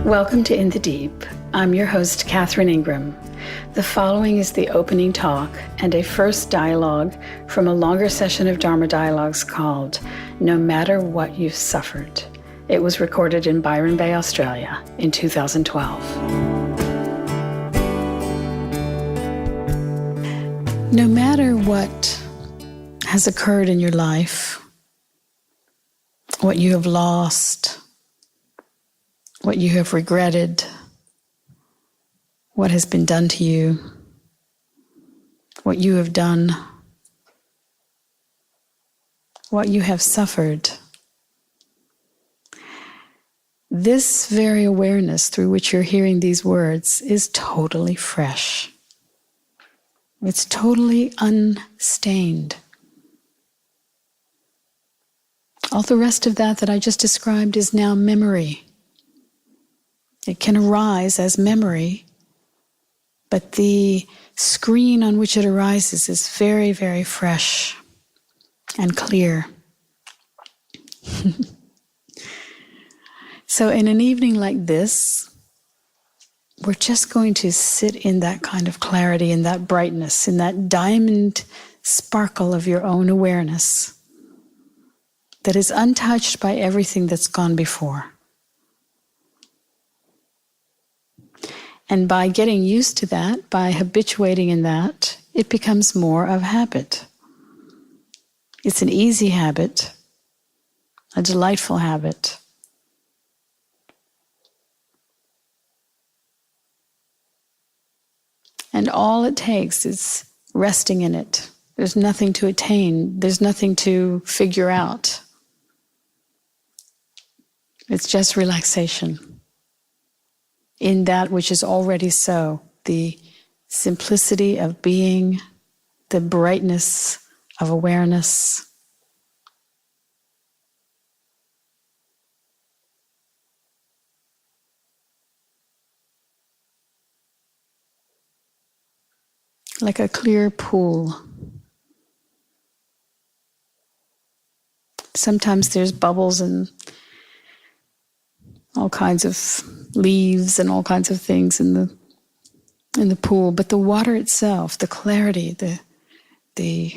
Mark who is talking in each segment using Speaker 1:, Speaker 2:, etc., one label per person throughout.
Speaker 1: Welcome to In the Deep. I'm your host, Catherine Ingram. The following is the opening talk and a first dialogue from a longer session of Dharma Dialogues called No Matter What You've Suffered. It was recorded in Byron Bay, Australia in 2012. No matter what has occurred in your life, what you have lost, what you have regretted, what has been done to you, what you have done, what you have suffered. This very awareness through which you're hearing these words is totally fresh. It's totally unstained. All the rest of that I just described is now memory. It can arise as memory, but the screen on which it arises is very, very fresh and clear. So in an evening like this, we're just going to sit in that kind of clarity, in that brightness, in that diamond sparkle of your own awareness that is untouched by everything that's gone before. And by getting used to that, by habituating in that, it becomes more of habit. It's an easy habit, a delightful habit. And all it takes is resting in it. There's nothing to attain. There's nothing to figure out. It's just relaxation in that which is already so, the simplicity of being, the brightness of awareness. Like a clear pool. Sometimes there's bubbles and all kinds of leaves and all kinds of things in the pool, but the water itself, the clarity, the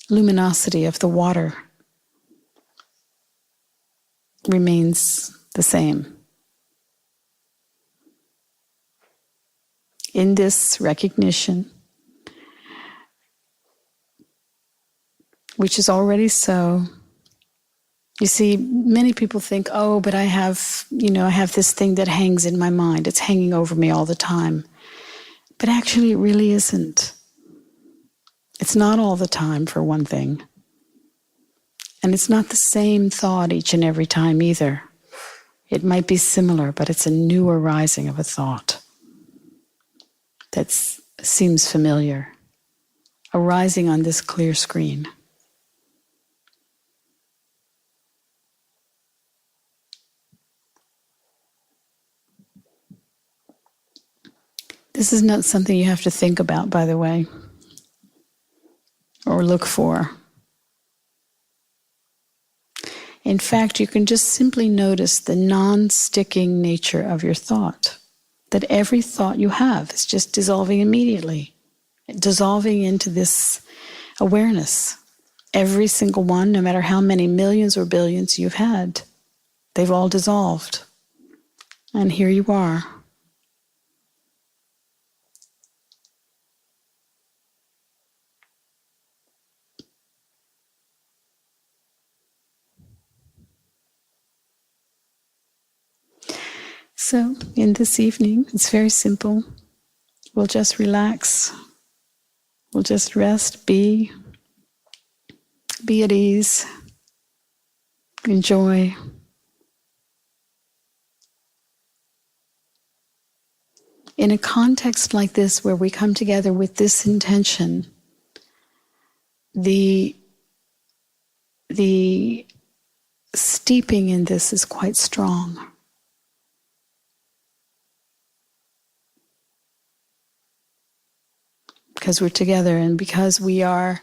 Speaker 1: luminosity of the water remains the same. In this recognition, which is already so, you see, many people think, oh, but I have this thing that hangs in my mind. It's hanging over me all the time. But actually, it really isn't. It's not all the time, for one thing. And it's not the same thought each and every time either. It might be similar, but it's a new arising of a thought that seems familiar, arising on this clear screen. This is not something you have to think about, by the way, or look for. In fact, you can just simply notice the non-sticking nature of your thought, that every thought you have is just dissolving immediately, dissolving into this awareness. Every single one, no matter how many millions or billions you've had, they've all dissolved. And here you are. So, in this evening, it's very simple. We'll just relax. We'll just rest, be at ease, enjoy. In a context like this, where we come together with this intention, the steeping in this is quite strong. Because we're together and because we are,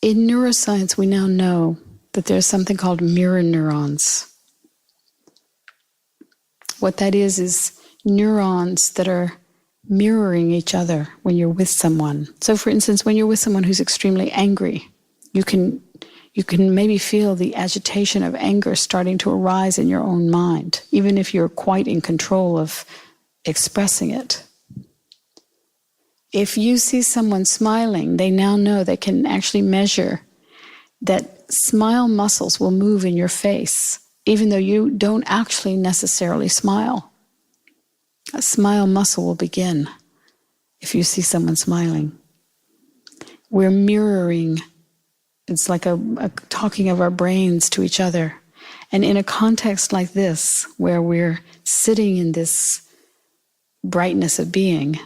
Speaker 1: in neuroscience we now know that there's something called mirror neurons. what that is neurons that are mirroring each other when you're with someone. So for instance, when you're with someone who's extremely angry, you can maybe feel the agitation of anger starting to arise in your own mind, even if you're quite in control of expressing it. If you see someone smiling, they now know they can actually measure that smile muscles will move in your face, even though you don't actually necessarily smile. A smile muscle will begin if you see someone smiling. We're mirroring. It's like a talking of our brains to each other. And in a context like this, where we're sitting in this brightness of being,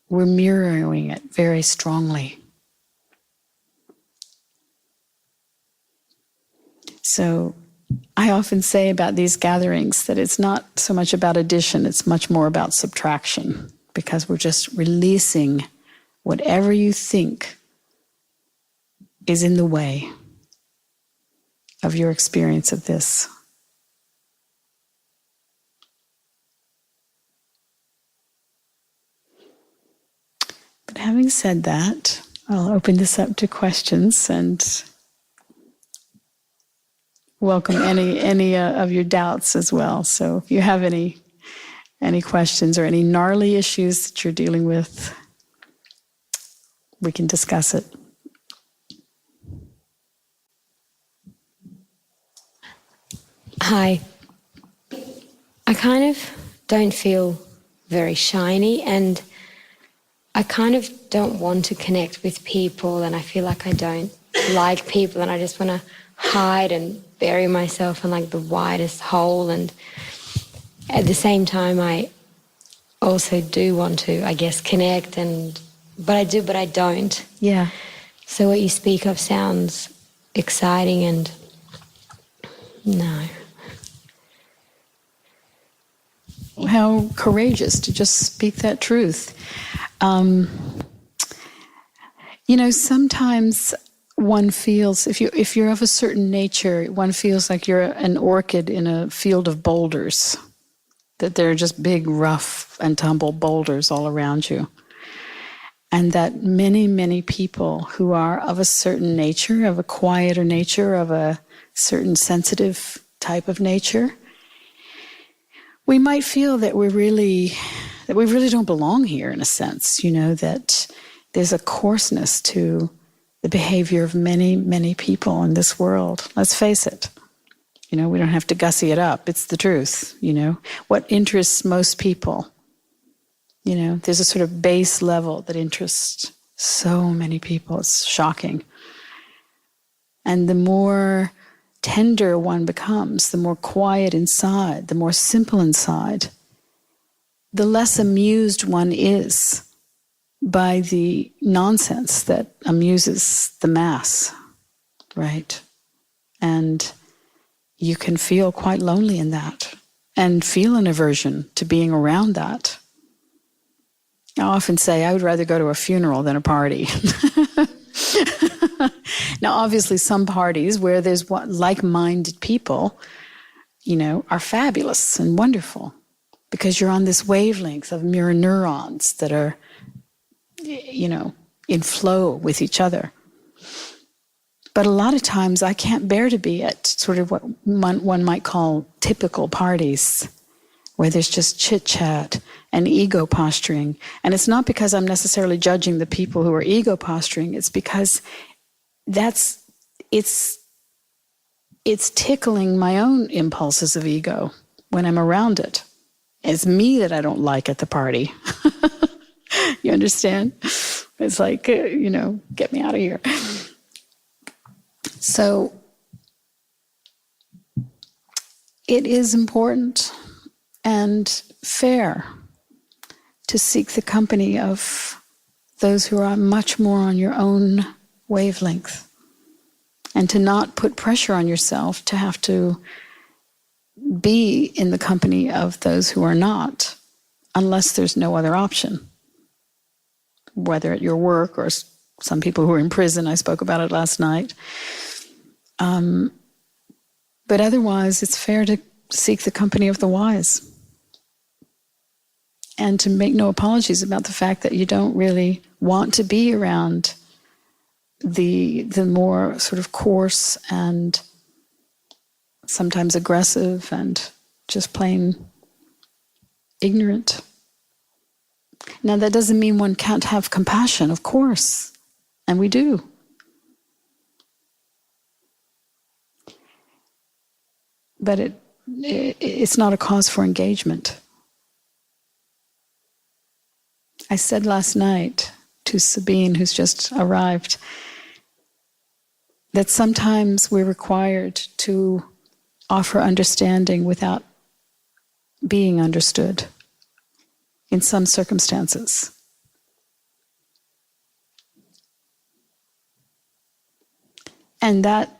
Speaker 1: we're mirroring it very strongly. So I often say about these gatherings that it's not so much about addition, it's much more about subtraction, because we're just releasing whatever you think is in the way of your experience of this. But having said that, I'll open this up to questions and welcome any of your doubts as well. So if you have any questions or any gnarly issues that you're dealing with, we can discuss it.
Speaker 2: Hi. I kind of don't feel very shiny, and I kind of don't want to connect with people, and I feel like I don't like people, and I just want to hide and bury myself in like the widest hole. And at the same time, I also do want to, I guess, connect, but I don't.
Speaker 1: Yeah.
Speaker 2: So what you speak of sounds exciting, and no.
Speaker 1: How courageous to just speak that truth. Sometimes one feels, if you're of a certain nature, one feels like you're an orchid in a field of boulders, that there are just big, rough and tumble boulders all around you. And that many, many people who are of a certain nature, of a quieter nature, of a certain sensitive type of nature, we might feel that we really don't belong here, in a sense, that there's a coarseness to the behavior of many, many people in this world. Let's face it. We don't have to gussy it up. It's the truth, What interests most people, there's a sort of base level that interests so many people. It's shocking. And the more tender one becomes, the more quiet inside, the more simple inside, the less amused one is by the nonsense that amuses the mass, right? And you can feel quite lonely in that and feel an aversion to being around that. I often say I would rather go to a funeral than a party. Now, obviously, some parties where there's like-minded people, are fabulous and wonderful because you're on this wavelength of mirror neurons that are, in flow with each other. But a lot of times I can't bear to be at sort of what one might call typical parties, where there's just chit-chat and ego posturing. And it's not because I'm necessarily judging the people who are ego posturing, it's because it's tickling my own impulses of ego when I'm around it. It's me that I don't like at the party. You understand? It's like, get me out of here. So it is important and fair to seek the company of those who are much more on your own wavelength, and to not put pressure on yourself to have to be in the company of those who are not, unless there's no other option, whether at your work or some people who are in prison. I spoke about it last night. But otherwise, it's fair to seek the company of the wise and to make no apologies about the fact that you don't really want to be around the more sort of coarse and sometimes aggressive and just plain ignorant. Now, that doesn't mean one can't have compassion, of course, and we do. But it's not a cause for engagement. I said last night to Sabine, who's just arrived, that sometimes we're required to offer understanding without being understood in some circumstances. And that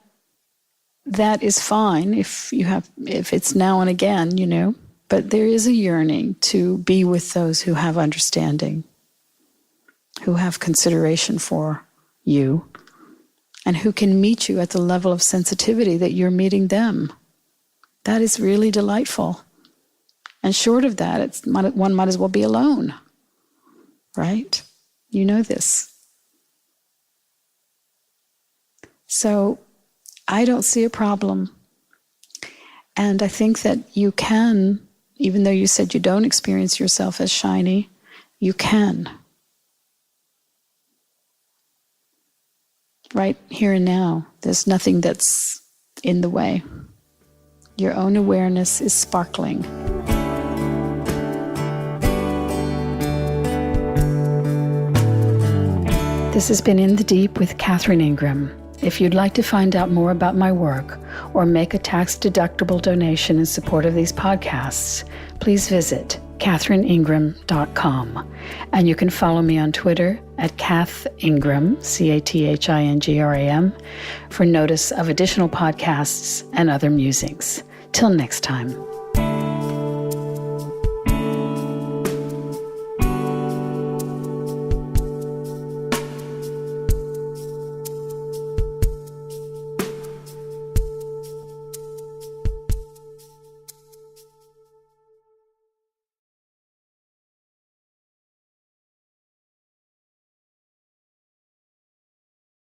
Speaker 1: is fine if it's now and again, but there is a yearning to be with those who have understanding, who have consideration for you, and who can meet you at the level of sensitivity that you're meeting them. That is really delightful. And short of that, one might as well be alone, right? You know this. So I don't see a problem. And I think that you can, even though you said you don't experience yourself as shiny, you can. Right here and now, there's nothing that's in the way. Your own awareness is sparkling. This has been In the Deep with Catherine Ingram. If you'd like to find out more about my work or make a tax-deductible donation in support of these podcasts, please visit catherineingram.com. And you can follow me on Twitter at Cath Ingram, CATHINGRAM, for notice of additional podcasts and other musings. Till next time.